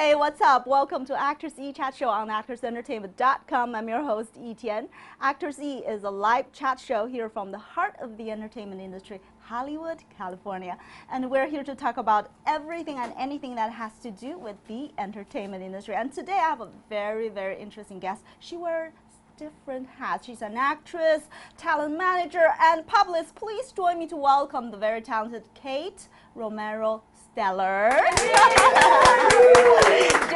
Hey, what's up? Welcome to Actors E Chat Show on actorsentertainment.com. I'm your host, Tien. Actors E is a live chat show here from the heart of the entertainment industry, Hollywood, California. And we're here to talk about everything and anything that has to do with the entertainment industry. And today I have a very, very interesting guest. She wears different hats. She's an actress, talent manager, and publicist. Please join me to welcome the very talented Kate Romero Stellar. Do you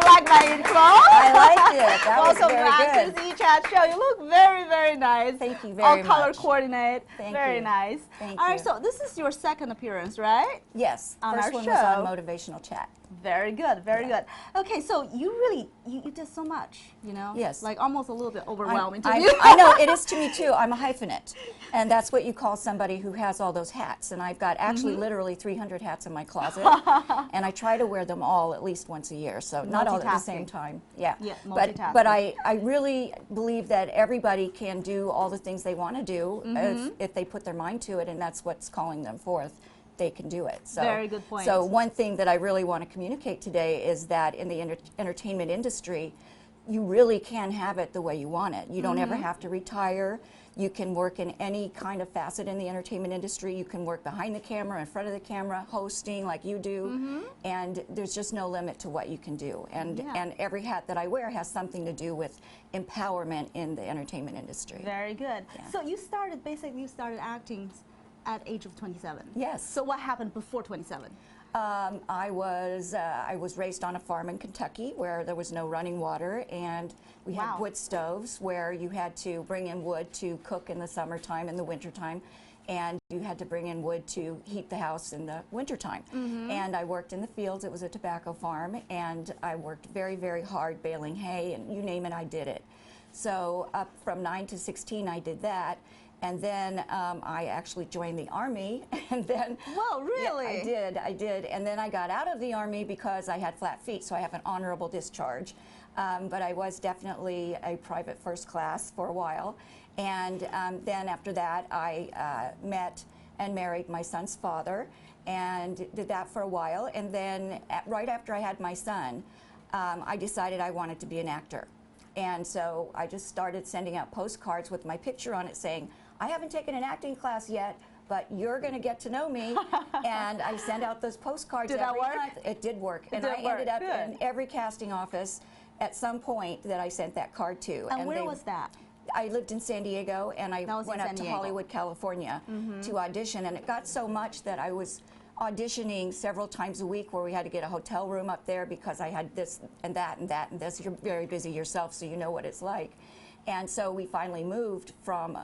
like my intro? I liked it. That Welcome was very to good. Actors E Chat Show. You look very, very nice. Thank you very All much. color coordinate. Thank very you. nice. Thank All right, you. so this is your second appearance, right? Yes. On First our one show. was on Motivational Chat. Very good, very good. Okay, so you really, you did so much, you know? Yes. Like almost a little bit overwhelming to I, you. I know, it is to me too. I'm a hyphenate. And that's what you call somebody who has all those hats. And I've got actually literally 300 hats in my closet. And I try to wear them all at least once a year. So not all at the same time. Yeah. Yeah, but I really believe that everybody can do all the things they want to do if they put their mind to it, and that's what's calling them forth. They can do it. So, very good point. So one thing that I really want to communicate today is that in the entertainment industry, you really can have it the way you want it. You don't ever have to retire. You can work in any kind of facet in the entertainment industry. You can work behind the camera, in front of the camera, hosting like you do, and there's just no limit to what you can do. And every hat that I wear has something to do with empowerment in the entertainment industry. Very good. Yeah. So you started acting at age of 27. Yes. So what happened before 27? I was raised on a farm in Kentucky where there was no running water, and we had wood stoves where you had to bring in wood to cook in the summertime and the wintertime, and you had to bring in wood to heat the house in the wintertime. And I worked in the fields. It was a tobacco farm, and I worked very, very hard baling hay, and you name it, I did it. So up from 9 to 16, I did that. And then I actually joined the Army, and then... Whoa, really? Yeah, I did. And then I got out of the Army because I had flat feet, so I have an honorable discharge. But I was definitely a private first class for a while. And then after that, I met and married my son's father, and did that for a while. And then right after I had my son, I decided I wanted to be an actor. And so I just started sending out postcards with my picture on it saying, I haven't taken an acting class yet, but you're going to get to know me. And I sent out those postcards every month. It did work. And I ended up in every casting office at some point that I sent that card to. And where was that? I lived in San Diego, and I went up to Hollywood, California to audition. And it got so much that I was auditioning several times a week where we had to get a hotel room up there because I had this and that and that and this. You're very busy yourself, so you know what it's like. And so we finally moved from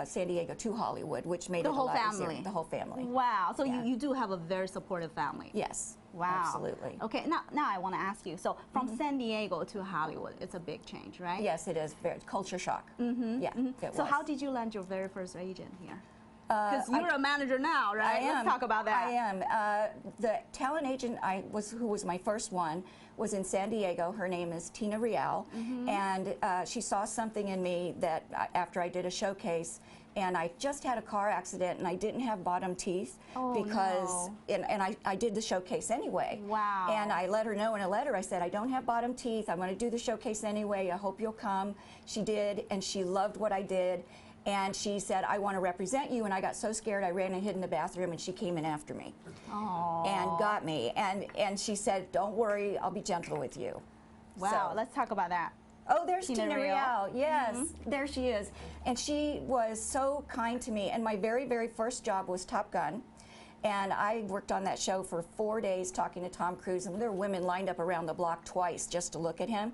San Diego to Hollywood, which made it a lot easier. The whole family. Wow. So you do have a very supportive family. Yes. Wow. Absolutely. Okay, now I want to ask you, so from San Diego to Hollywood, it's a big change, right? Yes, it is. Very culture shock. Yeah, it So was. how did you land your very first agent here? Because you're a manager now, right? I am. Let's talk about that. I am. The talent agent who was my first one was in San Diego. Her name is Tien Real, and she saw something in me that after I did a showcase, and I just had a car accident, and I didn't have bottom teeth because, and I did the showcase anyway. Wow. And I let her know in a letter. I said, I don't have bottom teeth. I'm going to do the showcase anyway. I hope you'll come. She did, and she loved what I did. And she said, I want to represent you. And I got so scared, I ran and hid in the bathroom, and she came in after me. Aww. And got me. And she said, don't worry, I'll be gentle with you. Wow, So, let's talk about that. oh, there's Tien Tien Real. Real. Yes, there she is. And she was so kind to me. And my very, very first job was Top Gun. And I worked on that show for 4 days talking to Tom Cruise, and there were women lined up around the block twice just to look at him.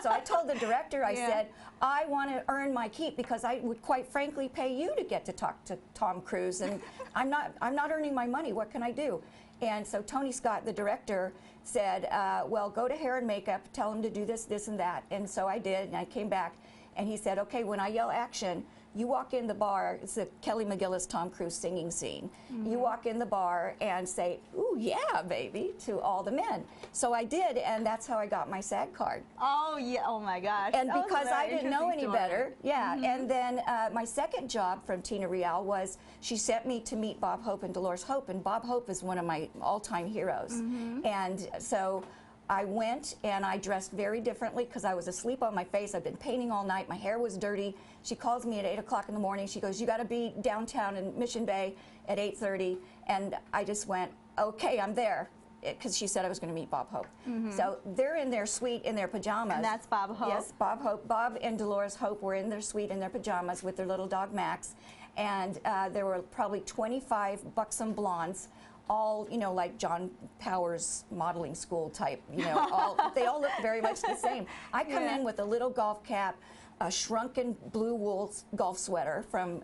So I told the director, I said, I want to earn my keep because I would quite frankly pay you to get to talk to Tom Cruise, and I'm not earning my money. What can I do? And so Tony Scott, the director, said, well, go to hair and makeup, tell him to do this, this, and that. And so I did, and I came back, and he said, okay, when I yell action, you walk in the bar, it's a Kelly McGillis, Tom Cruise singing scene. You walk in the bar and say, ooh, yeah, baby, to all the men. So I did, and that's how I got my SAG card. Oh, yeah, oh my gosh. And because I didn't know any better, and then my second job from Tien Real was she sent me to meet Bob Hope and Dolores Hope, and Bob Hope is one of my all-time heroes. And so I went and I dressed very differently because I was asleep on my face. I've been painting all night. My hair was dirty. She calls me at 8 o'clock in the morning. She goes, "You got to be downtown in Mission Bay at 8:30. And I just went, okay, I'm there. Because she said I was going to meet Bob Hope. So they're in their suite in their pajamas. And that's Bob Hope? Yes, Bob Hope. Bob and Dolores Hope were in their suite in their pajamas with their little dog Max. And there were probably 25 buxom blondes, all, you know, like John Powers modeling school type, you know, they all look very much the same. I come in with a little golf cap, a shrunken blue wool golf sweater from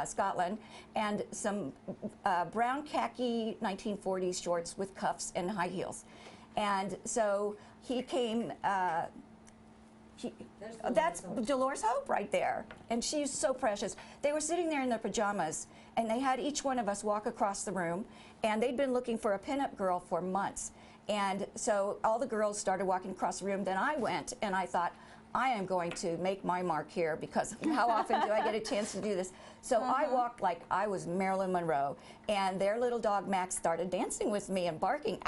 Scotland, and some brown khaki 1940s shorts with cuffs and high heels. And so he came, that's Dolores Hope right there, and she's so precious. They were sitting there in their pajamas, and they had each one of us walk across the room, and they'd been looking for a pinup girl for months. And so all the girls started walking across the room. Then I went, and I thought, I am going to make my mark here, because how often do I get a chance to do this? So I walked like I was Marilyn Monroe, and their little dog Max started dancing with me and barking.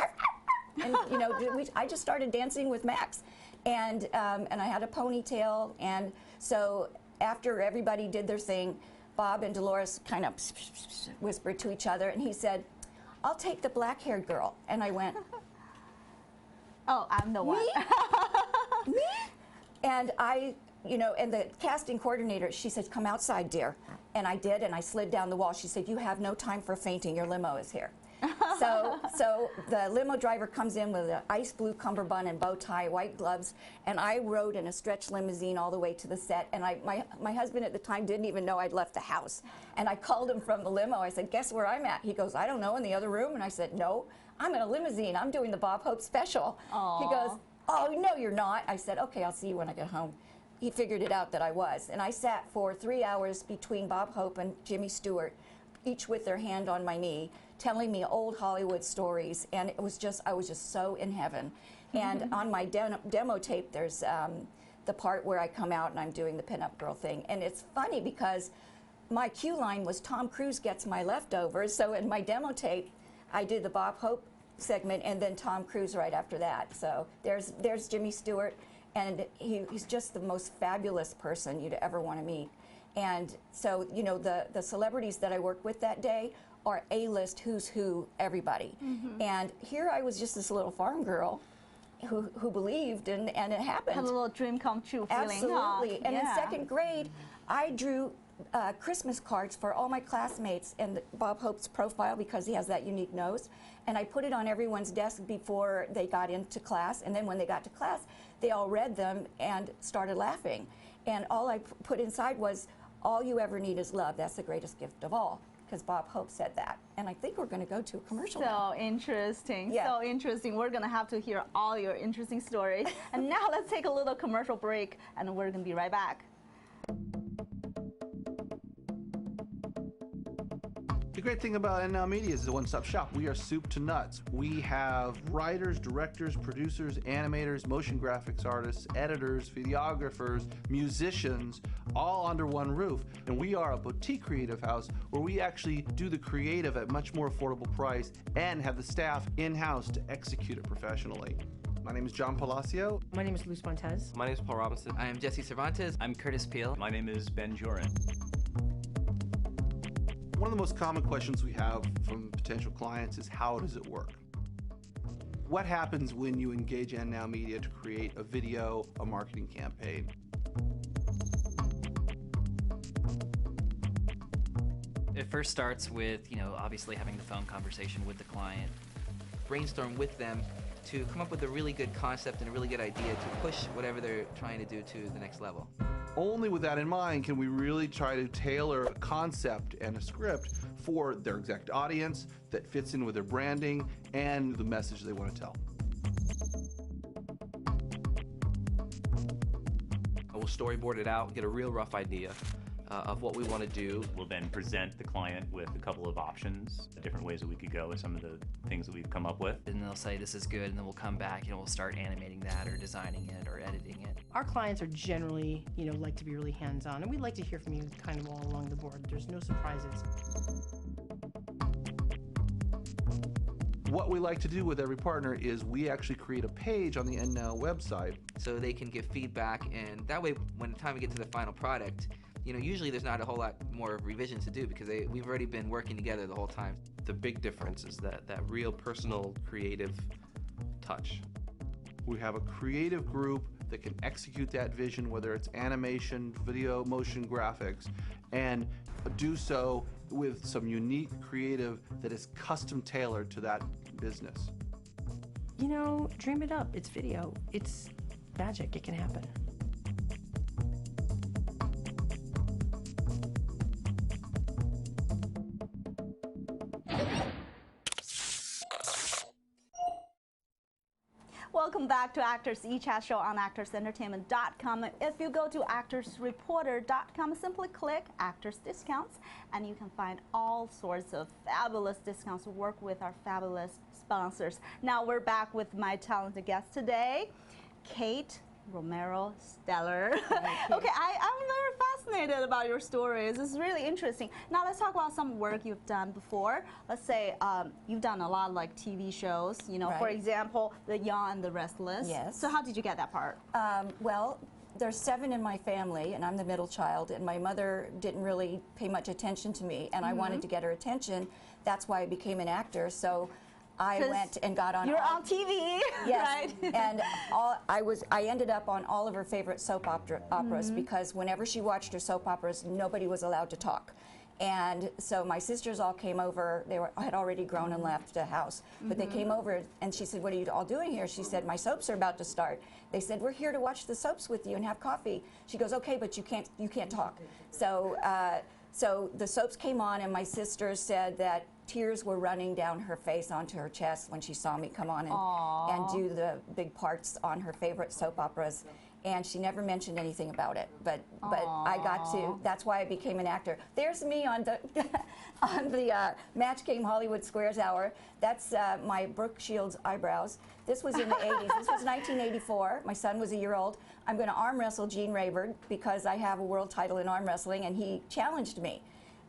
And you know, I just started dancing with Max, and I had a ponytail. And so after everybody did their thing, Bob and Dolores kind of whispered to each other, and he said, "I'll take the black-haired girl." And I went, "Oh, I'm the one." Me? And I, you know, and the casting coordinator, she said, "Come outside, dear." And I did, and I slid down the wall. She said, "You have no time for fainting. Your limo is here." So the limo driver comes in with an ice blue cummerbund and bow tie, white gloves, and I rode in a stretch limousine all the way to the set. And my husband at the time didn't even know I'd left the house. And I called him from the limo. I said, "Guess where I'm at?" He goes, "I don't know, in the other room." And I said, "No, I'm in a limousine. I'm doing the Bob Hope special." Aww. He goes, "Oh, no, you're not." I said, "Okay, I'll see you when I get home." He figured it out that I was. And I sat for 3 hours between Bob Hope and Jimmy Stewart, each with their hand on my knee, telling me old Hollywood stories. And it was just, I was just so in heaven. And on my demo tape, there's the part where I come out and I'm doing the pinup girl thing. And it's funny because my cue line was Tom Cruise gets my leftovers. So in my demo tape, I did the Bob Hope segment and then Tom Cruise right after that. So there's Jimmy Stewart, and he's just the most fabulous person you'd ever want to meet. And so, you know, the celebrities that I worked with that day are A-list who's who, everybody. And here I was just this little farm girl who believed, and it happened. Had a little dream come true feeling. Absolutely. Huh? And in second grade, I drew Christmas cards for all my classmates and Bob Hope's profile, because he has that unique nose. And I put it on everyone's desk before they got into class. And then when they got to class, they all read them and started laughing. And all I put inside was, "All you ever need is love. That's the greatest gift of all." Because Bob Hope said that. And I think we're going to go to a commercial now. So interesting. Yeah. So interesting. We're going to have to hear all your interesting stories. And now let's take a little commercial break, and we're going to be right back. The great thing about NNow Media is it's a one-stop shop. We are soup to nuts. We have writers, directors, producers, animators, motion graphics artists, editors, videographers, musicians, all under one roof. And we are a boutique creative house where we actually do the creative at much more affordable price and have the staff in-house to execute it professionally. My name is John Palacio. My name is Luz Montez. My name is Paul Robinson. I am Jesse Cervantes. I'm Curtis Peel. My name is Ben Joran. One of the most common questions we have from potential clients is, how does it work? What happens when you engage NNow Media to create a video, a marketing campaign? It first starts with, obviously having the phone conversation with the client, brainstorm with them to come up with a really good concept and a really good idea to push whatever they're trying to do to the next level. Only with that in mind can we really try to tailor a concept and a script for their exact audience that fits in with their branding and the message they want to tell. We'll storyboard it out, get a real rough idea of what we want to do. We'll then present the client with a couple of options, different ways that we could go with some of the things that we've come up with. And they'll say this is good, and then we'll come back and we'll start animating that or designing it or editing it. Our clients are generally, like to be really hands-on, and we'd like to hear from you kind of all along the board. There's no surprises. what we like to do with every partner is we actually create a page on the NNow website. So they can give feedback, and that way, when the time we get to the final product, usually there's not a whole lot more revisions to do because we've already been working together the whole time. The big difference is that real personal creative touch. We have a creative group that can execute that vision, whether it's animation, video, motion graphics, and do so with some unique creative that is custom tailored to that business. Dream it up. It's video. It's magic. It can happen. Welcome back to Actors eChat Show on ActorsEntertainment.com. If you go to ActorsReporter.com, simply click Actors Discounts, and you can find all sorts of fabulous discounts to work with our fabulous sponsors. Now we're back with my talented guest today, Kate Romero Stellar. Okay, I'm very fascinated about your stories. It's really interesting. Now let's talk about some work you've done before. Let's say you've done a lot of like TV shows, Right. For example, The Young and the Restless. Yes. So how did you get that part? Well, there's 7 in my family, and I'm the middle child, and my mother didn't really pay much attention to me, and I wanted to get her attention. That's why I became an actor. So I went and got on. You're on TV, yes, right? and I ended up on all of her favorite soap operas because whenever she watched her soap operas, nobody was allowed to talk. And so my sisters all came over. They had already grown and left the house, but they came over, and she said, "What are you all doing here?" She said, "My soaps are about to start." They said, "We're here to watch the soaps with you and have coffee." She goes, "Okay, but you can't talk." So so the soaps came on, and my sisters said that tears were running down her face onto her chest when she saw me come on and do the big parts on her favorite soap operas. And she never mentioned anything about it, but I got to. That's why I became an actor. There's me on the on the Match Game Hollywood Squares hour. That's my Brooke Shields eyebrows. This was in the 80s. This was 1984. My son was a year old. I'm going to arm wrestle Gene Rayburn because I have a world title in arm wrestling, and he challenged me.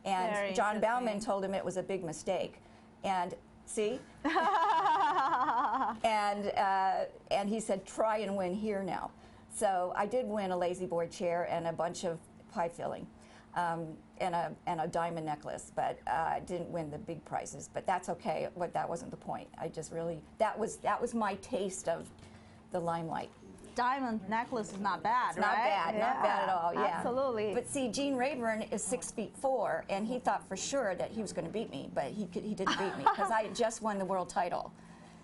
And Very John interesting. Bauman told him it was a big mistake. And see? and he said, "Try and win here now." So I did win a lazy boy chair and a bunch of pie filling and a diamond necklace, but I didn't win the big prizes. But that's okay. But that wasn't the point. I just really, that was my taste of the limelight. Diamond necklace is not bad, It's not bad, not bad at all, yeah. Absolutely. But see, Gene Rayburn is 6'4", and he thought for sure that he was going to beat me, but he didn't beat me because I had just won the world title.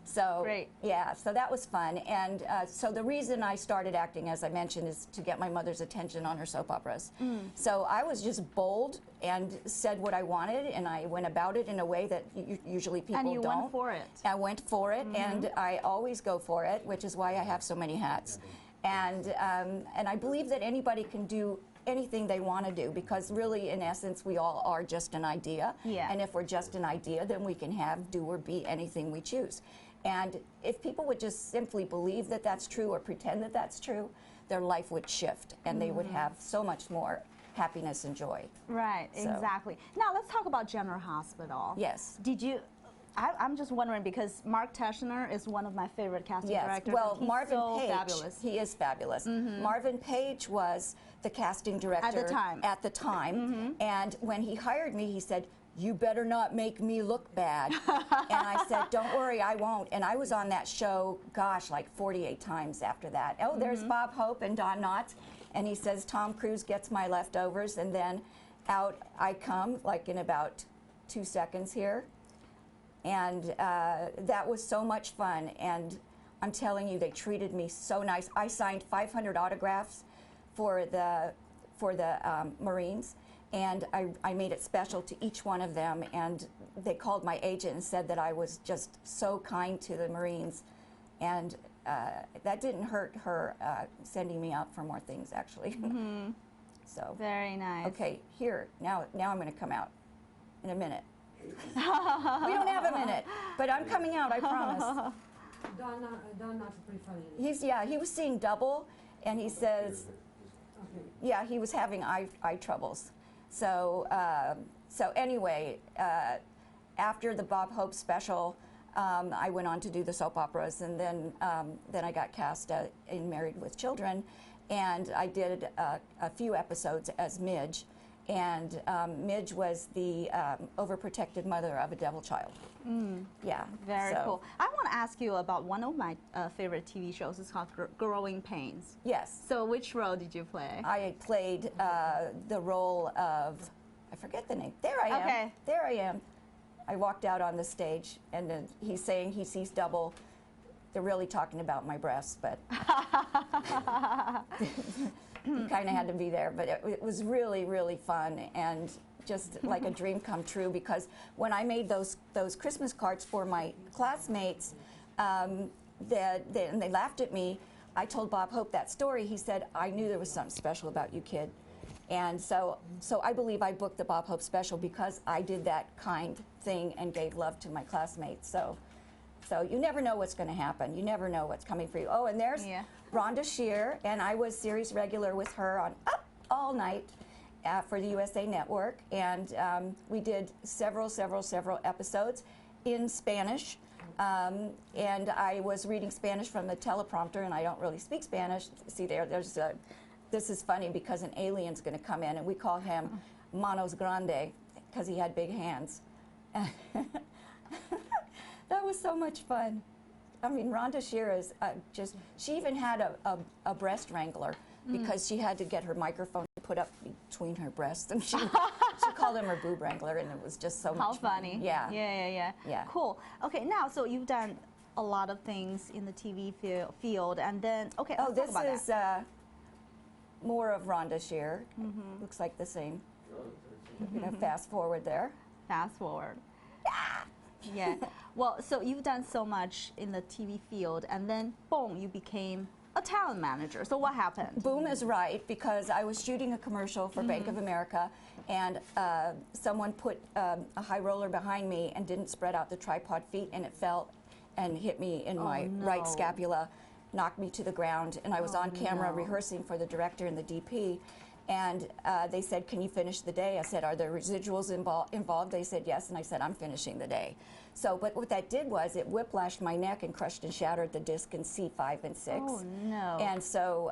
So Great. yeah, so that was fun. And so the reason I started acting, as I mentioned, is to get my mother's attention on her soap operas. So I was just bold and said what I wanted, and I went about it in a way that usually people don't. And you went for it. I went for it, and I always go for it, which is why I have so many hats. And I believe that anybody can do anything they want to do, because really, in essence, we all are just an idea. Yeah. And if we're just an idea, then we can have, do, or be anything we choose. And if people would just simply believe that that's true or pretend that that's true, their life would shift, and they would have so much more happiness and joy. Right, So- exactly. Now let's talk about General Hospital. Yes. Did you? I'm just wondering because Mark Teschner is one of my favorite casting Yes. directors. Well, and he's Marvin so Page, fabulous. he is fabulous. Marvin Page was the casting director At the time. And when he hired me, he said, "You better not make me look bad." And I said, "Don't worry, I won't." And I was on that show, gosh, like 48 times after that. Oh, there's Bob Hope and Don Knotts. And he says, "Tom Cruise gets my leftovers." And then out I come, like in about 2 seconds here. And that was so much fun. And I'm telling you, they treated me so nice. I signed 500 autographs for the Marines. And I made it special to each one of them, and they called my agent and said that I was just so kind to the Marines, and that didn't hurt her sending me out for more things, actually. So Very nice. okay, here now I'm going to come out in a minute. We don't have a minute, but I'm coming out, I promise. Don Knotts is pretty funny. He was seeing double, and he says, Okay. yeah, he was having eye troubles. So, so anyway, after the Bob Hope special, I went on to do the soap operas, and then I got cast in Married with Children, and I did a few episodes as Midge, and Midge was the overprotected mother of a devil child. Yeah. Very cool. I want to ask you about one of my favorite TV shows. It's called Growing Pains. Yes. So which role did you play? I played the role of, I forget the name. There I am. Okay. There I am. I walked out on the stage, and then he's saying he sees double. They're really talking about my breasts, but you kind of had to be there. But it was really, really fun, and just like a dream come true, because when I made those Christmas cards for my classmates, and they laughed at me, I told Bob Hope that story. He said, I knew there was something special about you, kid. And so I believe I booked the Bob Hope special because I did that kind thing and gave love to my classmates. So you never know what's going to happen. You never know what's coming for you. Oh, and there's Rhonda Shear, and I was series regular with her on Up All Night for the USA Network, and we did several episodes in Spanish. And I was reading Spanish from the teleprompter, and I don't really speak Spanish. See, there's a. This is funny because an alien's going to come in, and we call him Manos Grande because he had big hands. That was so much fun. I mean, Rhonda Shear is she even had a breast wrangler because she had to get her microphone put up between her breasts, and she called him her boob wrangler, and it was just so much How funny. fun. Yeah. Yeah. Cool. Okay, now, so you've done a lot of things in the TV field, and then, okay, let's talk about this is more of Rhonda Shear. Looks like the same. We're going to fast forward there. Fast forward. Yeah. Well, so you've done so much in the TV field, and then, boom, you became a talent manager. So what happened? Boom is right, because I was shooting a commercial for Bank of America, and someone put a high roller behind me and didn't spread out the tripod feet, and it fell and hit me in my right scapula, knocked me to the ground, and I was on camera rehearsing for the director and the DP, and they said, can you finish the day? I said, are there residuals involved? They said yes, and I said, I'm finishing the day. So, but what that did was it whiplashed my neck and crushed and shattered the disc in C5 and 6. Oh, no. And so,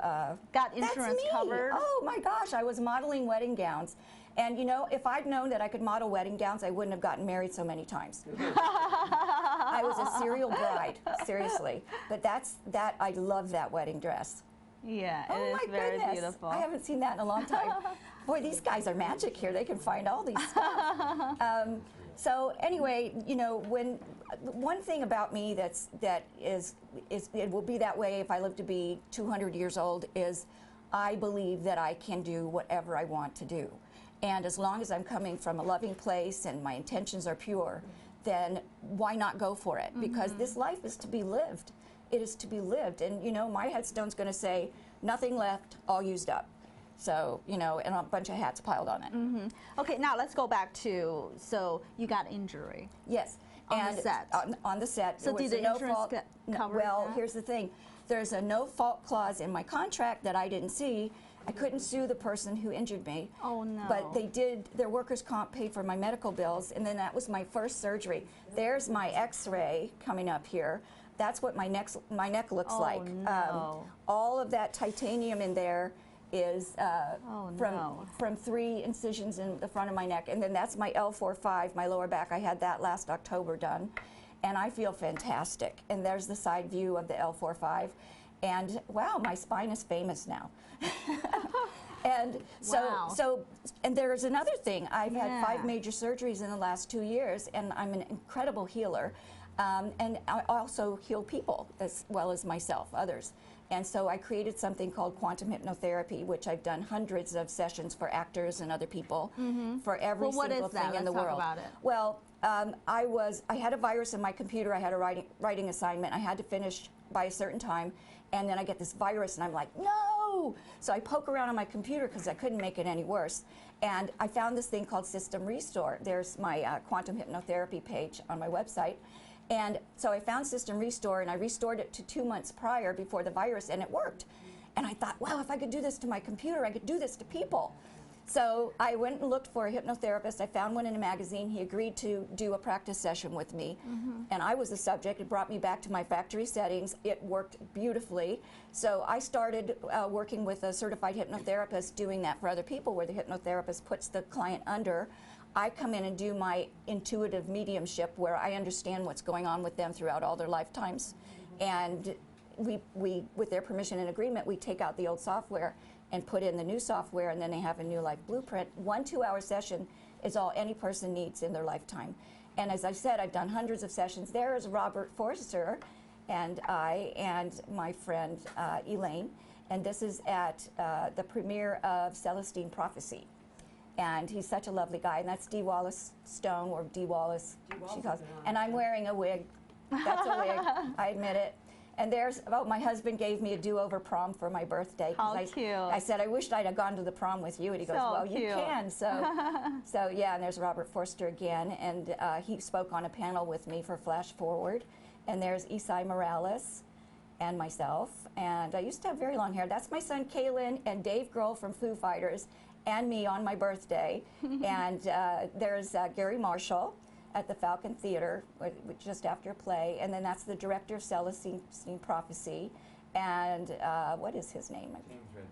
got insurance covered? Oh my gosh, I was modeling wedding gowns. And you know, if I'd known that I could model wedding gowns, I wouldn't have gotten married so many times. I was a serial bride, seriously. But I love that wedding dress. Yeah, oh it my is very goodness. beautiful. I haven't seen that in a long time. Boy, these guys are magic here. They can find all these stuff. So anyway, you know, one thing about me that is it will be that way if I live to be 200 years old is I believe that I can do whatever I want to do. And as long as I'm coming from a loving place and my intentions are pure, then why not go for it? Because this life is to be lived. It is to be lived. And, you know, my headstone's going to say, nothing left, all used up. So, you know, and a bunch of hats piled on it. Okay, now let's go back to, so you got injury. Yes. On the set. On the set. So did the insurance cover Well, that? here's the thing. There's a no-fault clause in my contract that I didn't see. I couldn't sue the person who injured me. Oh, no. But they did, their workers' comp paid for my medical bills, and then that was my first surgery. There's my x-ray coming up here. That's what my neck looks like. No. All of that titanium in there is from 3 incisions in the front of my neck. And then that's my L4-5, my lower back. I had that last October done. And I feel fantastic. And there's the side view of the L4-5. And wow, my spine is famous now. And and there's another thing. I've had 5 major surgeries in the last 2 years, and I'm an incredible healer. And I also heal people as well as myself, others. And so I created something called quantum hypnotherapy, which I've done hundreds of sessions for actors and other people for every single thing in the world. Talk about it. Well, I had a virus in my computer. I had a writing assignment. I had to finish by a certain time, and then I get this virus, and I'm like, no! So I poke around on my computer because I couldn't make it any worse. And I found this thing called System Restore. There's my quantum hypnotherapy page on my website. And so I found System Restore, and I restored it to 2 months prior before the virus, and it worked. And I thought, wow, if I could do this to my computer, I could do this to people. So I went and looked for a hypnotherapist. I found one in a magazine. He agreed to do a practice session with me. And I was the subject. It brought me back to my factory settings. It worked beautifully. So I started working with a certified hypnotherapist, doing that for other people, where the hypnotherapist puts the client under. I come in and do my intuitive mediumship, where I understand what's going on with them throughout all their lifetimes. And we, with their permission and agreement, we take out the old software and put in the new software, and then they have a new life blueprint. 1 2-hour session is all any person needs in their lifetime. And as I said, I've done hundreds of sessions. There is Robert Forster and I and my friend Elaine, and this is at the premiere of Celestine Prophecy. And he's such a lovely guy, and that's Dee Wallace Stone, or Dee Wallace, she calls. And I'm wearing a wig. That's a wig, I admit it. And there's, oh, my husband gave me a do-over prom for my birthday. How cute. I said, I wished I'd have gone to the prom with you. And he goes, So well, cute. you can. So yeah, and there's Robert Forster again. And he spoke on a panel with me for Flash Forward. And there's Isai Morales and myself. And I used to have very long hair. That's my son, Kalen, and Dave Grohl from Foo Fighters, and me on my birthday. And there's Gary Marshall at the Falcon Theater just after a play, and then that's the director of Celestine Prophecy, and what is his name?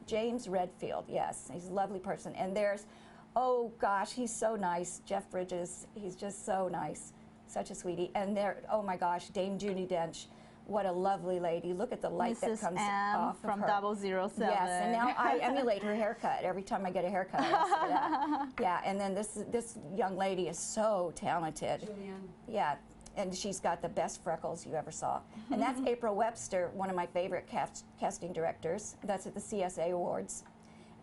James Redfield, yes, he's a lovely person. And there's, oh gosh, he's so nice, Jeff Bridges, he's just so nice, such a sweetie. And there, oh my gosh, Dame Judy Dench, what a lovely lady. Look at the light Mrs. that comes M off from of her. 007. Yes, and now I emulate her haircut every time I get a haircut. I ask for that. Yeah, and then this young lady is so talented. Julianne. Yeah, and she's got the best freckles you ever saw. And that's April Webster, one of my favorite casting directors. That's at the CSA Awards.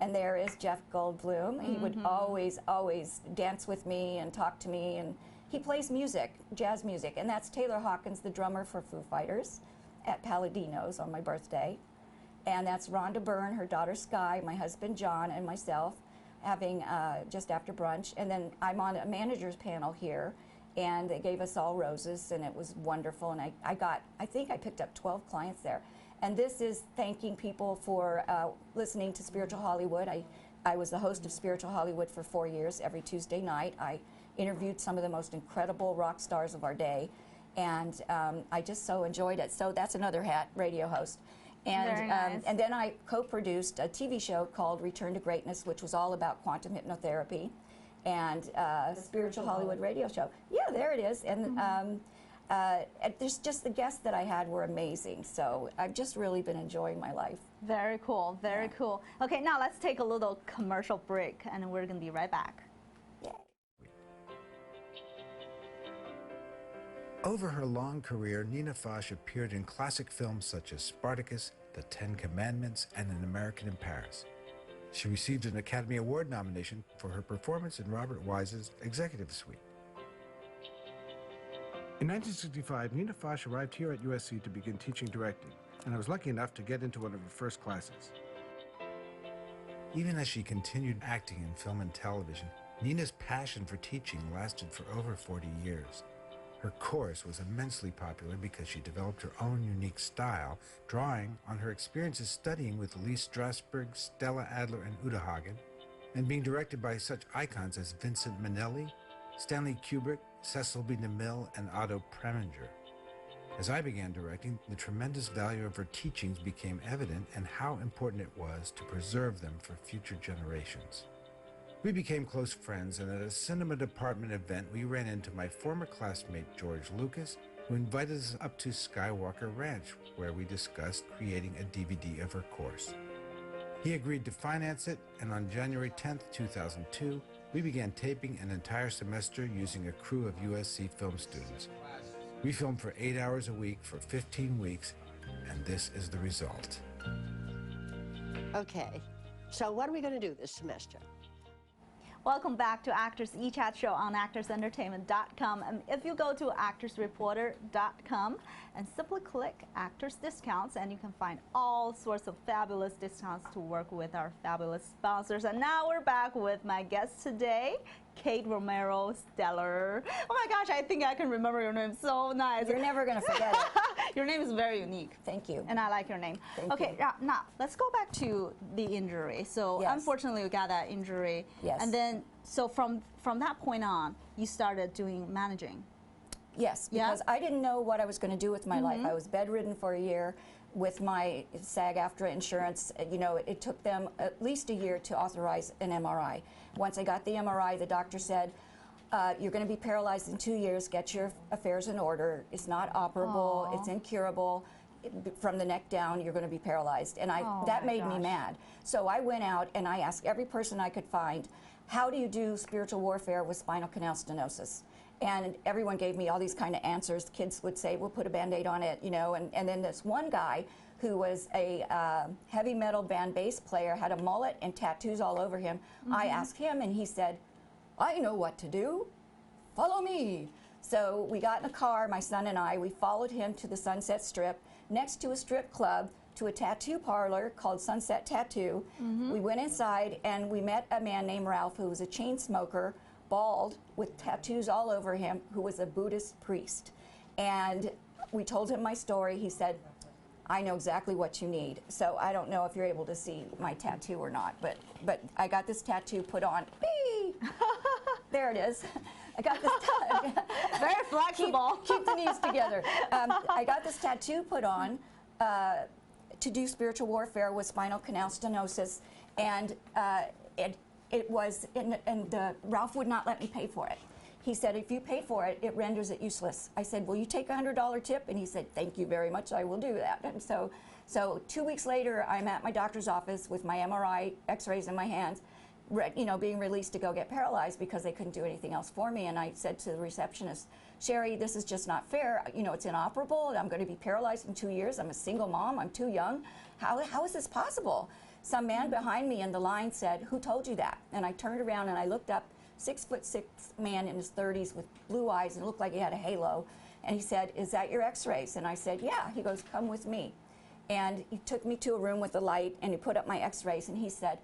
And there is Jeff Goldblum. He would always dance with me and talk to me, and he plays music, jazz music, and that's Taylor Hawkins, the drummer for Foo Fighters, at Palladino's on my birthday. And that's Rhonda Byrne, her daughter Sky, my husband John, and myself having just after brunch. And then I'm on a manager's panel here, and they gave us all roses, and it was wonderful. And I think I picked up 12 clients there. And this is thanking people for listening to Spiritual Hollywood. I was the host of Spiritual Hollywood for 4 years, every Tuesday night. I interviewed some of the most incredible rock stars of our day, and I just so enjoyed it. So that's another hat, radio host. And, Very nice. And then I co-produced a TV show called Return to Greatness, which was all about quantum hypnotherapy, and a Spiritual Hollywood radio show. Yeah, there it is. And there's just the guests that I had were amazing. So I've just really been enjoying my life. Very cool, very cool. Okay, now let's take a little commercial break, and we're going to be right back. Over her long career, Nina Foch appeared in classic films such as Spartacus, The Ten Commandments, and An American in Paris. She received an Academy Award nomination for her performance in Robert Wise's Executive Suite. In 1965, Nina Foch arrived here at USC to begin teaching directing, and I was lucky enough to get into one of her first classes. Even as she continued acting in film and television, Nina's passion for teaching lasted for over 40 years. Her course was immensely popular because she developed her own unique style, drawing on her experiences studying with Lee Strasberg, Stella Adler, and Uta Hagen, and being directed by such icons as Vincent Minnelli, Stanley Kubrick, Cecil B. DeMille, and Otto Preminger. As I began directing, the tremendous value of her teachings became evident and how important it was to preserve them for future generations. We became close friends, and at a cinema department event, we ran into my former classmate, George Lucas, who invited us up to Skywalker Ranch, where we discussed creating a DVD of her course. He agreed to finance it, and on January 10, 2002, we began taping an entire semester using a crew of USC film students. We filmed for 8 hours a week for 15 weeks, and this is the result. Okay, so what are we going to do this semester? Welcome back to Actors eChat Show on ActorsEntertainment.com. And if you go to ActorsReporter.com and simply click Actors Discounts, and you can find all sorts of fabulous discounts to work with our fabulous sponsors. And now we're back with my guest today, Kate Romero Stellar. Oh my gosh, I think I can remember your name. So nice. You're never going to forget it. Your name is very unique. Thank you. And I like your name. Thank you. Now let's go back to the injury. So yes. Unfortunately, you got that injury. Yes. And then, so from that point on, you started doing managing. Yes, because I didn't know what I was going to do with my life. I was bedridden for a year with my SAG-AFTRA insurance. You know, it took them at least a year to authorize an MRI. Once I got the MRI, the doctor said, you're going to be paralyzed in 2 years. Get your affairs in order. It's not operable. It's incurable. From the neck down, you're going to be paralyzed. And that made me mad. So I went out and I asked every person I could find, how do you do spiritual warfare with spinal canal stenosis? And everyone gave me all these kind of answers. Kids would say, we'll put a Band-Aid on it, you know. And then this one guy who was a heavy metal band bass player, had a mullet and tattoos all over him. I asked him and he said, I know what to do. Follow me. So we got in a car, my son and I, we followed him to the Sunset Strip, next to a strip club, to a tattoo parlor called Sunset Tattoo. We went inside and we met a man named Ralph who was a chain smoker, bald, with tattoos all over him, who was a Buddhist priest. And we told him my story. He said, I know exactly what you need. So I don't know if you're able to see my tattoo or not, but I got this tattoo put on. There it is. I got this very flexible. Keep the knees together. I got this tattoo put on to do spiritual warfare with spinal canal stenosis, and it was, and Ralph would not let me pay for it. He said, if you pay for it, it renders it useless. I said, will you take a $100 tip? And he said, thank you very much, I will do that. And so 2 weeks later, I'm at my doctor's office with my MRI x-rays in my hands, you know, being released to go get paralyzed because they couldn't do anything else for me. And I said to the receptionist, Sherry, this is just not fair. You know, it's inoperable. I'm going to be paralyzed in 2 years. I'm a single mom. I'm too young. How is this possible? Some man behind me in the line said, who told you that? And I turned around and I looked up, 6'6" man in his 30s with blue eyes and looked like he had a halo. And he said, is that your x-rays? And I said, yeah. He goes, come with me. And he took me to a room with a light and he put up my x-rays and he said,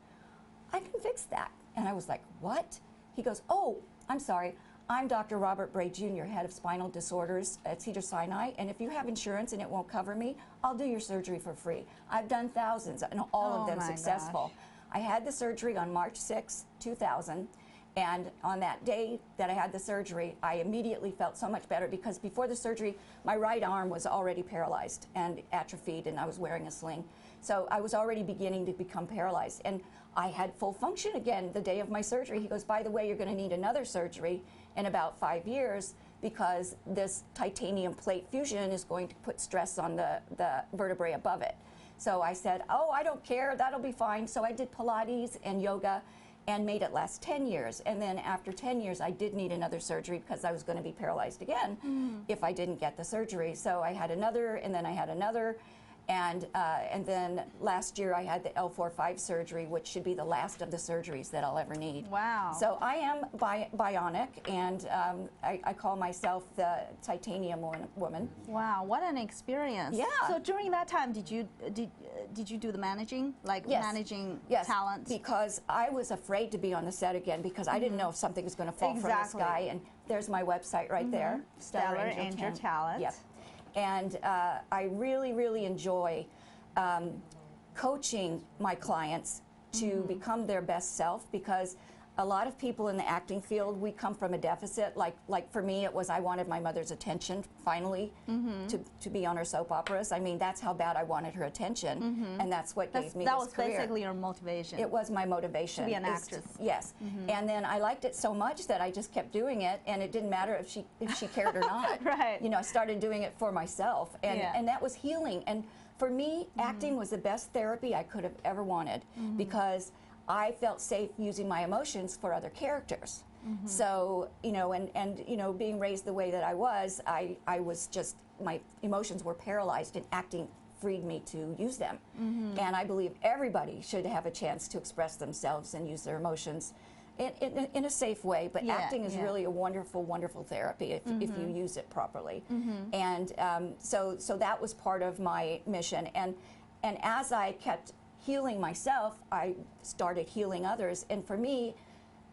I can fix that. And I was like, what? He goes, oh, I'm sorry. I'm Dr. Robert Bray Jr., head of spinal disorders at Cedars-Sinai, and if you have insurance and it won't cover me, I'll do your surgery for free. I've done thousands, and all of them successful. Gosh. I had the surgery on March 6, 2000, and on that day that I had the surgery, I immediately felt so much better because before the surgery, my right arm was already paralyzed and atrophied, and I was wearing a sling. So I was already beginning to become paralyzed, and I had full function again the day of my surgery. He goes, by the way, you're going to need another surgery in about 5 years because this titanium plate fusion is going to put stress on the vertebrae above it. So I said, oh, I don't care, that'll be fine. So I did Pilates and yoga and made it last 10 years. And then after 10 years, I did need another surgery because I was going to be paralyzed again if I didn't get the surgery. So I had another, and then I had another. And then last year I had the L4-5 surgery, which should be the last of the surgeries that I'll ever need. Wow. So I am bionic, and I call myself the titanium woman. Wow, what an experience. Yeah. So during that time, did you do the managing, like managing talent? Because I was afraid to be on the set again because I didn't know if something was going to fall from the sky. And there's my website right there. Stellar Angel Talent. Yep. And I really, really enjoy coaching my clients to become their best self because a lot of people in the acting field, we come from a deficit. Like for me, it was I wanted my mother's attention finally to be on her soap operas. I mean, that's how bad I wanted her attention, and that's what gave me this career. That was basically your motivation. It was my motivation. To be an actress. Yes. And then I liked it so much that I just kept doing it, and it didn't matter if she cared or not. Right. You know, I started doing it for myself, and that was healing. And for me, acting was the best therapy I could have ever wanted because I felt safe using my emotions for other characters. So, you know, and you know, being raised the way that I was just, my emotions were paralyzed, and acting freed me to use them. And I believe everybody should have a chance to express themselves and use their emotions in a safe way, but acting is really a wonderful, wonderful therapy if you use it properly. And so that was part of my mission. And as I kept healing myself, I started healing others. And for me,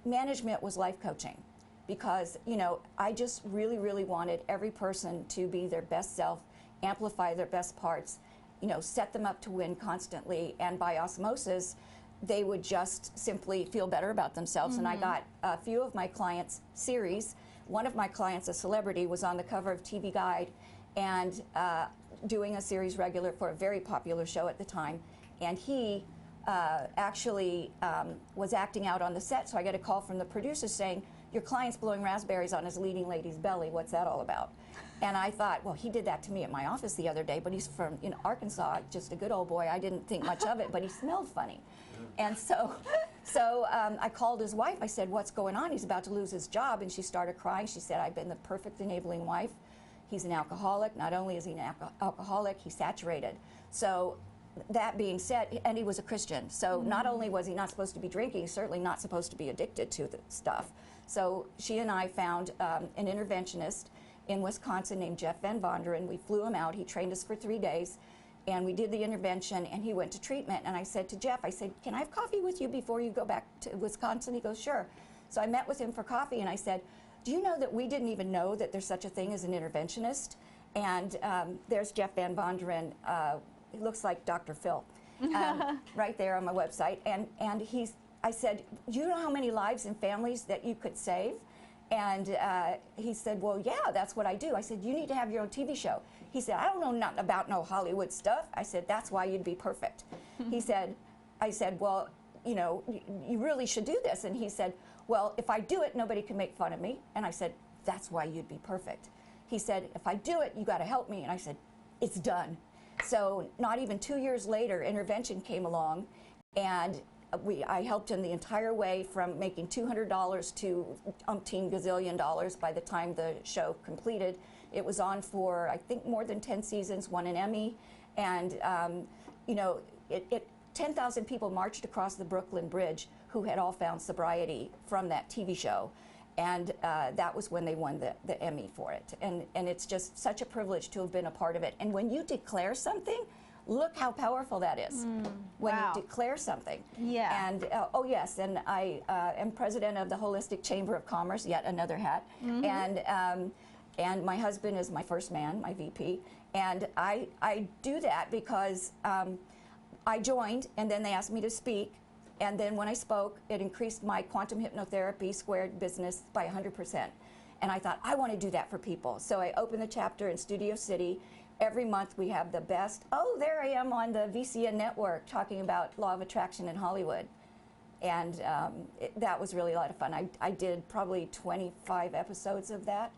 management was life coaching, because, you know, I just really, really wanted every person to be their best self, amplify their best parts, you know, set them up to win constantly, and by osmosis, they would just simply feel better about themselves. And I got a few of my clients series. One of my clients, a celebrity, was on the cover of TV Guide and doing a series regular for a very popular show at the time. And he actually was acting out on the set, so I get a call from the producer saying, "Your client's blowing raspberries on his leading lady's belly. What's that all about?" And I thought, well, he did that to me at my office the other day, but he's from Arkansas, just a good old boy. I didn't think much of it, but he smelled funny. And so I called his wife. I said, "What's going on? He's about to lose his job." And she started crying. She said, "I've been the perfect enabling wife. He's an alcoholic. Not only is he an alcoholic, he's saturated." So that being said, and he was a Christian, so not only was he not supposed to be drinking, he's certainly not supposed to be addicted to the stuff. So she and I found an interventionist in Wisconsin named Jeff Van Vonderen. We flew him out. He trained us for 3 days, and we did the intervention, and he went to treatment. And I said to Jeff, I said, "Can I have coffee with you before you go back to Wisconsin?" He goes, "Sure." So I met with him for coffee, and I said, "Do you know that we didn't even know that there's such a thing as an interventionist?" And there's Jeff Van Vonderen. He looks like Dr. Phil, right there on my website. And I said, "Do you know how many lives and families that you could save?" And he said, "Well, yeah, that's what I do." I said, "You need to have your own TV show." He said, "I don't know nothing about no Hollywood stuff." I said, "That's why you'd be perfect." I said, "Well, you know, you really should do this." And he said, "Well, if I do it, nobody can make fun of me." And I said, "That's why you'd be perfect." He said, "If I do it, you got to help me." And I said, "It's done." So not even 2 years later, intervention came along, and I helped him the entire way from making $200 to umpteen gazillion dollars by the time the show completed. It was on for, I think, more than 10 seasons, won an Emmy, and you know, 10,000 people marched across the Brooklyn Bridge who had all found sobriety from that TV show. And that was when they won the Emmy for it. And it's just such a privilege to have been a part of it. And when you declare something, look how powerful that is. When you declare something. Yeah. And oh yes, and I am president of the Holistic Chamber of Commerce, yet another hat. And my husband is my first man, my VP. And I do that because I joined, and then they asked me to speak. And then when I spoke, it increased my quantum hypnotherapy squared business by 100%. And I thought, I want to do that for people. So I opened the chapter in Studio City. Every month we have the best. Oh, there I am on the VCN network talking about law of attraction in Hollywood. And that was really a lot of fun. I did probably 25 episodes of that.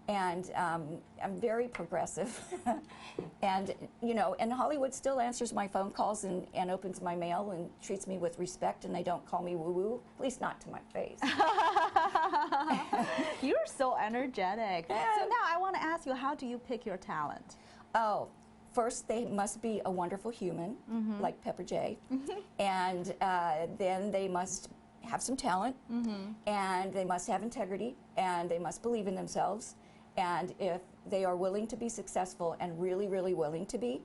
And I'm very progressive. And, you know, and Hollywood still answers my phone calls and opens my mail and treats me with respect, and they don't call me woo-woo, at least not to my face. You're so energetic. So now I want to ask you, how do you pick your talent? Oh, first they must be a wonderful human, like Pepper J. And then they must have some talent, and they must have integrity, and they must believe in themselves. And if they are willing to be successful and really, really willing to be,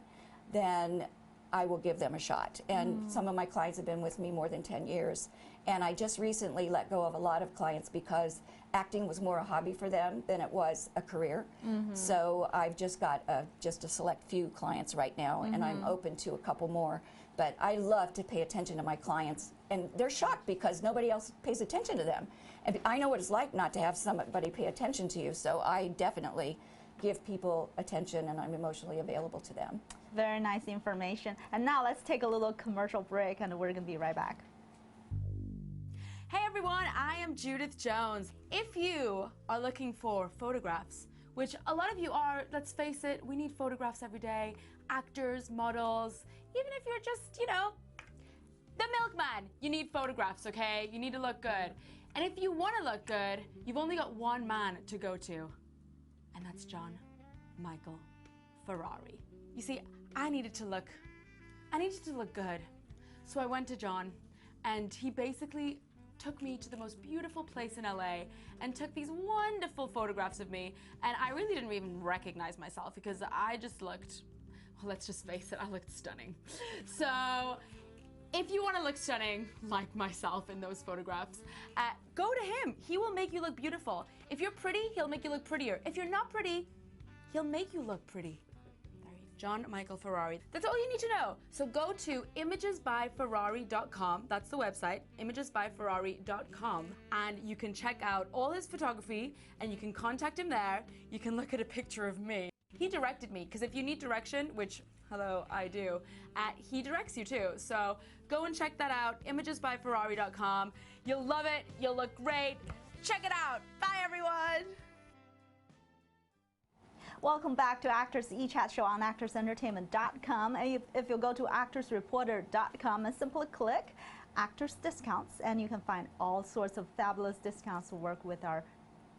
then I will give them a shot. And some of my clients have been with me more than 10 years. And I just recently let go of a lot of clients because acting was more a hobby for them than it was a career. So I've just got just a select few clients right now, and I'm open to a couple more. But I love to pay attention to my clients, and they're shocked because nobody else pays attention to them. And I know what it's like not to have somebody pay attention to you, so I definitely give people attention, and I'm emotionally available to them. Very nice information. And now let's take a little commercial break, and we're going to be right back. Hey everyone, I am Judith Jones. If you are looking for photographs, which a lot of you are, let's face it, we need photographs every day, actors, models, even if you're just, you know, the milkman, you need photographs, okay? You need to look good. And if you want to look good, you've only got one man to go to, and that's John Michael Ferrari. You see, I needed to look good. So I went to John, and he basically took me to the most beautiful place in LA and took these wonderful photographs of me, and I really didn't even recognize myself because I just looked, well, let's just face it, I looked stunning. So if you want to look stunning, like myself in those photographs, go to him. He will make you look beautiful. If you're pretty, he'll make you look prettier. If you're not pretty, he'll make you look pretty. John Michael Ferrari. That's all you need to know. So go to imagesbyferrari.com. That's the website, imagesbyferrari.com. And you can check out all his photography and you can contact him there. You can look at a picture of me. He directed me, because if you need direction, which, hello, I do, he directs you too. So go and check that out, imagesbyferrari.com. You'll love it. You'll look great. Check it out. Bye, everyone. Welcome back to Actors eChat Show on actorsentertainment.com. And if you'll go to actorsreporter.com and simply click Actors Discounts, and you can find all sorts of fabulous discounts to work with our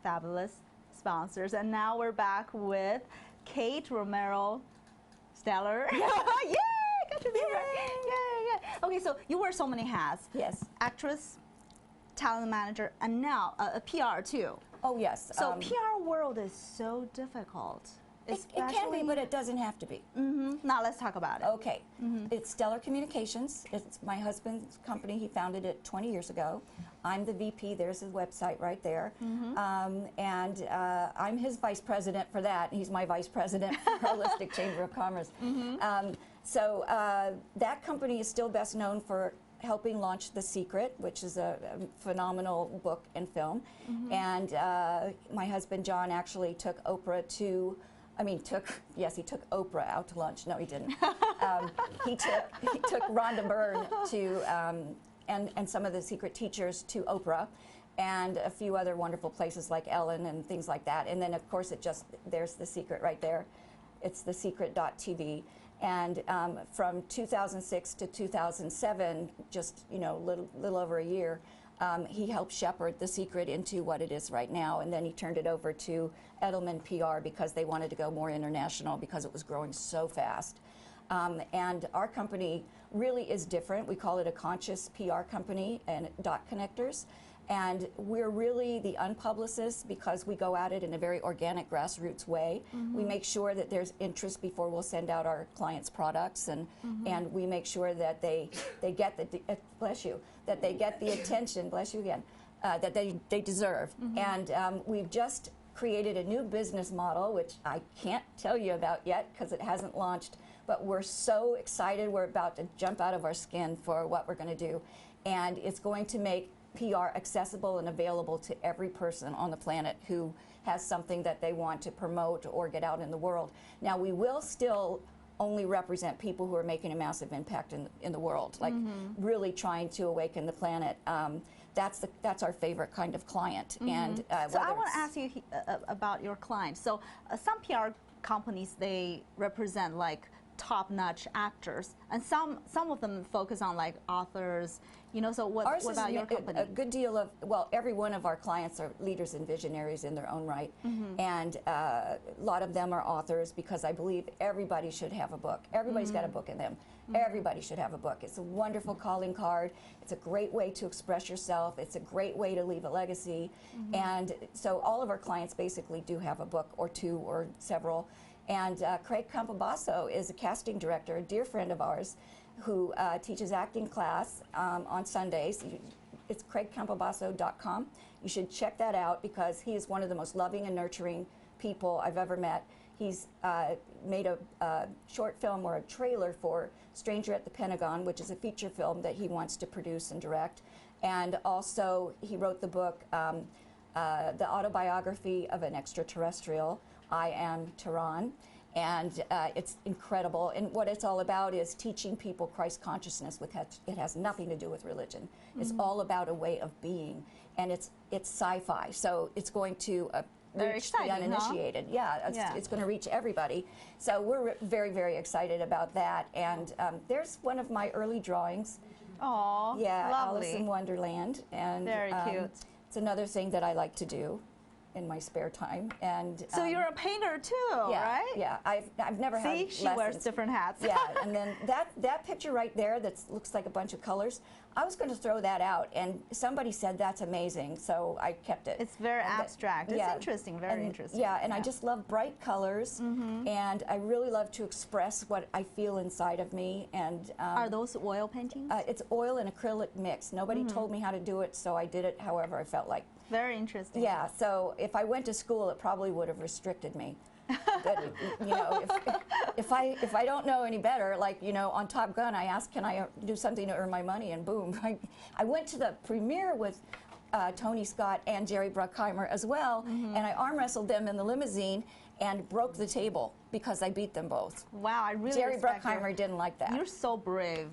fabulous sponsors. And now we're back with Kate Romero Stellar. Yay! Got your name right. Yay! Okay, so you wear so many hats. Yes. Actress, talent manager, and now a PR too. Oh, yes. So PR world is so difficult. It can be, but it doesn't have to be. Now let's talk about it. Okay. It's Stellar Communications. It's my husband's company. He founded it 20 years ago. I'm the VP. There's his website right there. And I'm his vice president for that. He's my vice president for Holistic Chamber of Commerce. So that company is still best known for helping launch The Secret, which is a phenomenal book and film. And my husband John actually took Oprah to, he took Oprah out to lunch. No, he didn't. He took Rhonda Byrne to, and some of the Secret teachers to Oprah, and a few other wonderful places like Ellen and things like that. And then of course there's The Secret right there. It's thesecret.tv. And from 2006 to 2007, just little over a year, he helped shepherd The Secret into what it is right now. And then he turned it over to Edelman PR because they wanted to go more international because it was growing so fast. And our company really is different. We call it a conscious PR company and dot connectors. And we're really the unpublicists because we go at it in a very organic, grassroots way. We make sure that there's interest before we'll send out our clients' products, and we make sure that they get the bless you, that they get the attention, bless you again, that they deserve. And we've just created a new business model, which I can't tell you about yet because it hasn't launched. But we're so excited. We're about to jump out of our skin for what we're going to do, and it's going to make PR accessible and available to every person on the planet who has something that they want to promote or get out in the world. Now, we will still only represent people who are making a massive impact in the world, like really trying to awaken the planet. That's our favorite kind of client. And so I want to ask you about your clients. So some PR companies, they represent like top-notch actors, and some of them focus on like authors. So what about your company? A good deal of, well, every one of our clients are leaders and visionaries in their own right, and a lot of them are authors because I believe everybody should have a book. Everybody's got a book in them. Everybody should have a book. It's a wonderful calling card. It's a great way to express yourself. It's a great way to leave a legacy. And so all of our clients basically do have a book or two or several. And Craig Campobasso is a casting director, a dear friend of ours, who teaches acting class on Sundays. It's craigcampobasso.com. You should check that out because he is one of the most loving and nurturing people I've ever met. He's made a short film or a trailer for Stranger at the Pentagon, which is a feature film that he wants to produce and direct. And also he wrote the book, the autobiography of an extraterrestrial, I Am Tehran. And it's incredible. And what it's all about is teaching people Christ consciousness. It has nothing to do with religion. It's all about a way of being. And it's sci-fi, so it's going to reach the uninitiated. Huh? Yeah, it's going to reach everybody. So we're very, very excited about that. And there's one of my early drawings. Oh, yeah, lovely. Alice in Wonderland. And very cute. It's another thing that I like to do in my spare time. And so you're a painter too, right? Yeah, I've never had she wears different hats. Yeah, and then that picture right there that looks like a bunch of colors, I was going to throw that out, and somebody said that's amazing, so I kept it. It's very abstract. It's interesting, very interesting. Yeah, and I just love bright colors, and I really love to express what I feel inside of me. And are those oil paintings? It's oil and acrylic mix. Nobody told me how to do it, so I did it however I felt like. Very interesting. Yeah, so if I went to school, it probably would have restricted me. That, you know, if I don't know any better, like, you know, on Top Gun, I asked, can I do something to earn my money, and boom. I went to the premiere with Tony Scott and Jerry Bruckheimer as well, and I arm wrestled them in the limousine and broke the table because I beat them both. Wow, I really Jerry Bruckheimer didn't like that. You're so brave,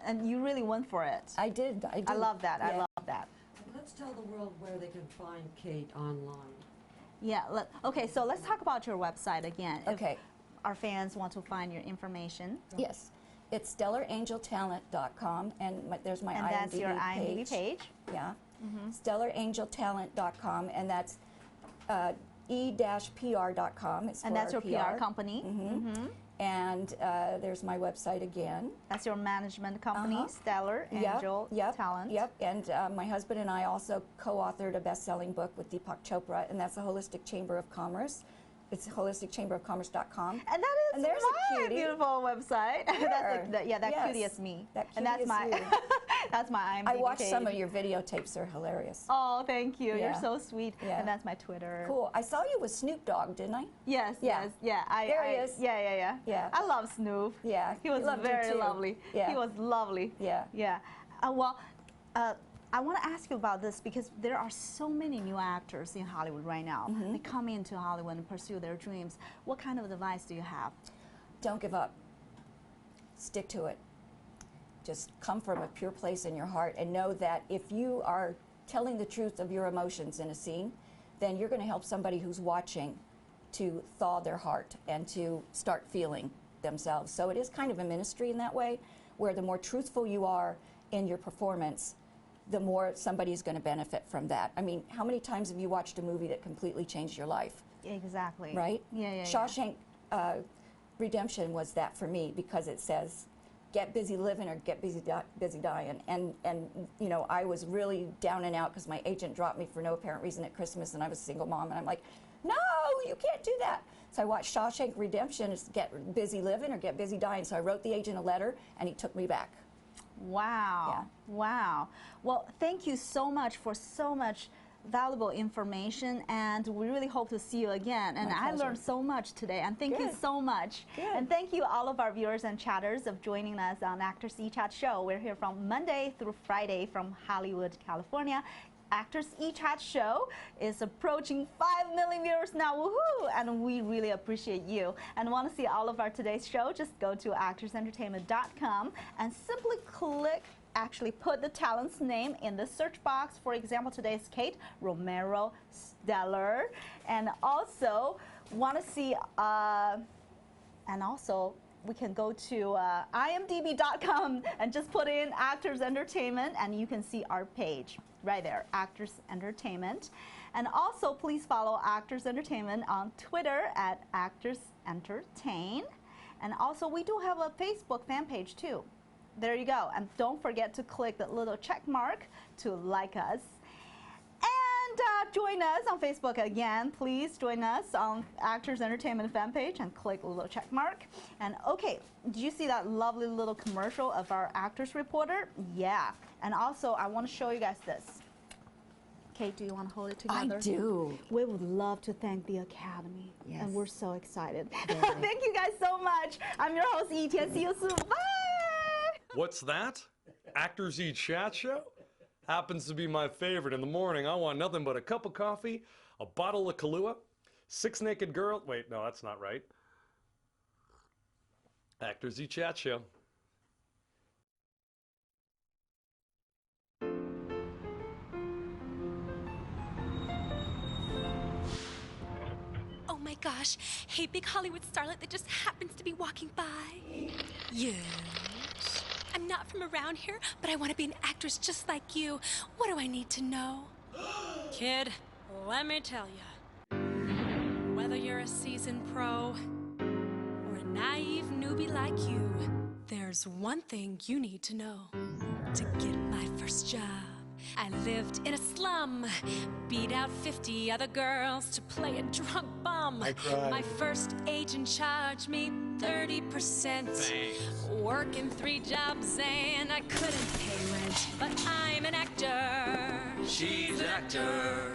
and you really went for it. I did. I love that. Yeah. I love that. Let's tell the world where they can find Kate online. Yeah, okay, so let's talk about your website again. Okay. If our fans want to find your information. Yes. It's stellarangeltalent.com, and there's my and IMDb that's your IMDb page. Yeah. Stellarangeltalent.com, and that's e-pr.com. And that's your PR company. And there's my website again. That's your management company, Stellar Angel Talent. Yep, and my husband and I also co-authored a best-selling book with Deepak Chopra, and that's the Holistic Chamber of Commerce. It's holisticchamberofcommerce.com. And that is and there's my a cutie. Beautiful website. Sure. That cutie is me. That cutie and that's is my you. that's my IMDb I watched page. some of your videotapes. They're hilarious. Oh, thank you. Yeah. You're so sweet. Yeah. And that's my Twitter. Cool. I saw you with Snoop Dogg, didn't I? Yes, Yeah. yes, yeah. There he is. Yeah. I love Snoop. Yeah. He was loved you very too. lovely. Yeah. He was lovely. Yeah. Yeah. I want to ask you about this because there are so many new actors in Hollywood right now. They come into Hollywood and pursue their dreams. What kind of advice do you have? Don't give up. Stick to it. Just come from a pure place in your heart and know that if you are telling the truth of your emotions in a scene, then you're going to help somebody who's watching to thaw their heart and to start feeling themselves. So it is kind of a ministry in that way, where the more truthful you are in your performance, the more somebody's going to benefit from that. I mean, how many times have you watched a movie that completely changed your life? Exactly. Right? Yeah. Shawshank Redemption was that for me, because it says, get busy living or get busy dying. And you know, I was really down and out because my agent dropped me for no apparent reason at Christmas, and I was a single mom, and I'm like, no, you can't do that. So I watched Shawshank Redemption, it's get busy living or get busy dying. So I wrote the agent a letter, and he took me back. Wow. Yeah. Wow. Well, thank you so much for so much valuable information, and we really hope to see you again. And I learned so much today, and thank you so much. Good. And thank you all of our viewers and chatters of joining us on Actors eChat Show. We're here from Monday through Friday from Hollywood, California. Actors eChat Show is approaching 5 million viewers now, woohoo! And we really appreciate you. And want to see all of our today's show? Just go to actorsentertainment.com and simply actually put the talent's name in the search box. For example, today's Kate Romero Stellar. And also want to see, and also we can go to imdb.com and just put in Actors Entertainment, and you can see our page right there, Actors Entertainment. And also please follow Actors Entertainment on Twitter at Actors Entertain. And also we do have a Facebook fan page too. There you go. And don't forget to click the little check mark to like us. And join us on Facebook again. Please join us on Actors Entertainment fan page and click the little check mark. And okay, did you see that lovely little commercial of our Actors Reporter? Yeah. And also, I want to show you guys this. Kate, do you want to hold it together? I do. We would love to thank the Academy. Yes. And we're so excited. Thank you guys so much. I'm your host, Tien. See you soon. Bye. What's that? Actors eChat Show? Happens to be my favorite. In the morning, I want nothing but a cup of coffee, a bottle of Kahlua, 6 naked girls. Wait, no, that's not right. Actors eChat Show. Oh my gosh, hey big Hollywood starlet that just happens to be walking by. Yes. I'm not from around here, but I want to be an actress just like you. What do I need to know? Kid, let me tell you. Whether you're a seasoned pro or a naive newbie like you, there's one thing you need to know. to get my first job. I lived in a slum, beat out 50 other girls to play a drunk bum. I cried. My first agent charged me 30%. Working 3 jobs and I couldn't pay rent, but I'm an actor. She's an actor.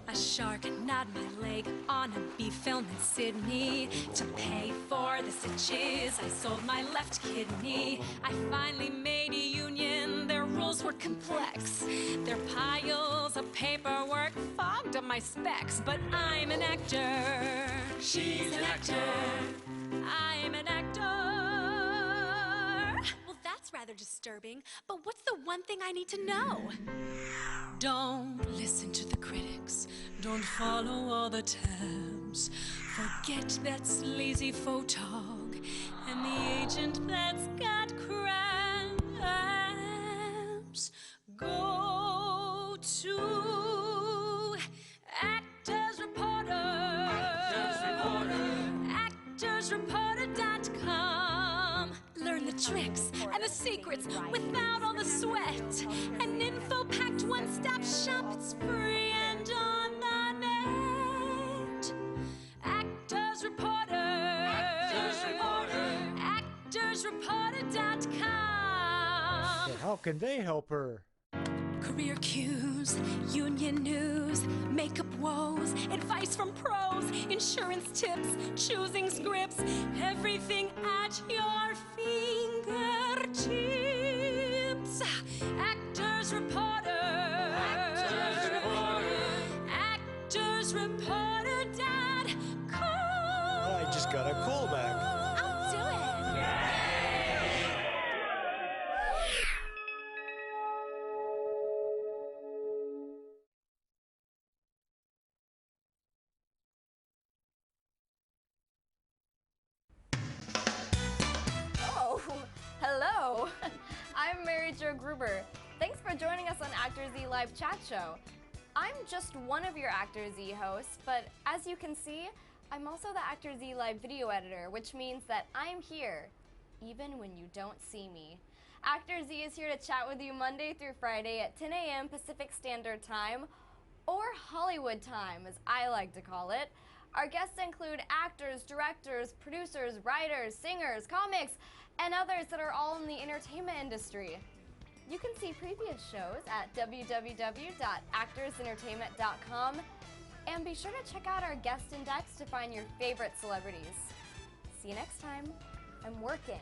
A shark gnawed my leg on a B film in Sydney. To pay for the stitches, I sold my left kidney. I finally made a union, their rules were complex. Their piles of paperwork fogged up my specs. But I'm an actor. She's an actor. I'm an actor. Well, that's rather disturbing, but what's the one thing I need to know? Don't listen to the critics. Don't follow all the tabs. Forget that sleazy photog and the agent that's got crabs. Go to Actors Reporter. ActorsReporter.com. Learn the tricks and the secrets without all the sweat. An info-packed one-stop shop. It's free and on the net. Actors Reporter. ActorsReporter.com. But how can they help her? Career cues, union news, makeup woes, advice from pros, insurance tips, choosing scripts, everything at your fingertips. Actors Reporter. ActorsReporter.com. I just got a call back. I'll do it. Oh, hello. I'm Mary Jo Gruber. Thanks for joining us on Actor Z Live Chat Show. I'm just one of your Actor Z hosts, but as you can see, I'm also the Actor Z Live video editor, which means that I'm here, even when you don't see me. Actor Z is here to chat with you Monday through Friday at 10 a.m. Pacific Standard Time, or Hollywood time, as I like to call it. Our guests include actors, directors, producers, writers, singers, comics, and others that are all in the entertainment industry. You can see previous shows at www.actorsentertainment.com, and be sure to check out our guest index to find your favorite celebrities. See you next time. I'm working.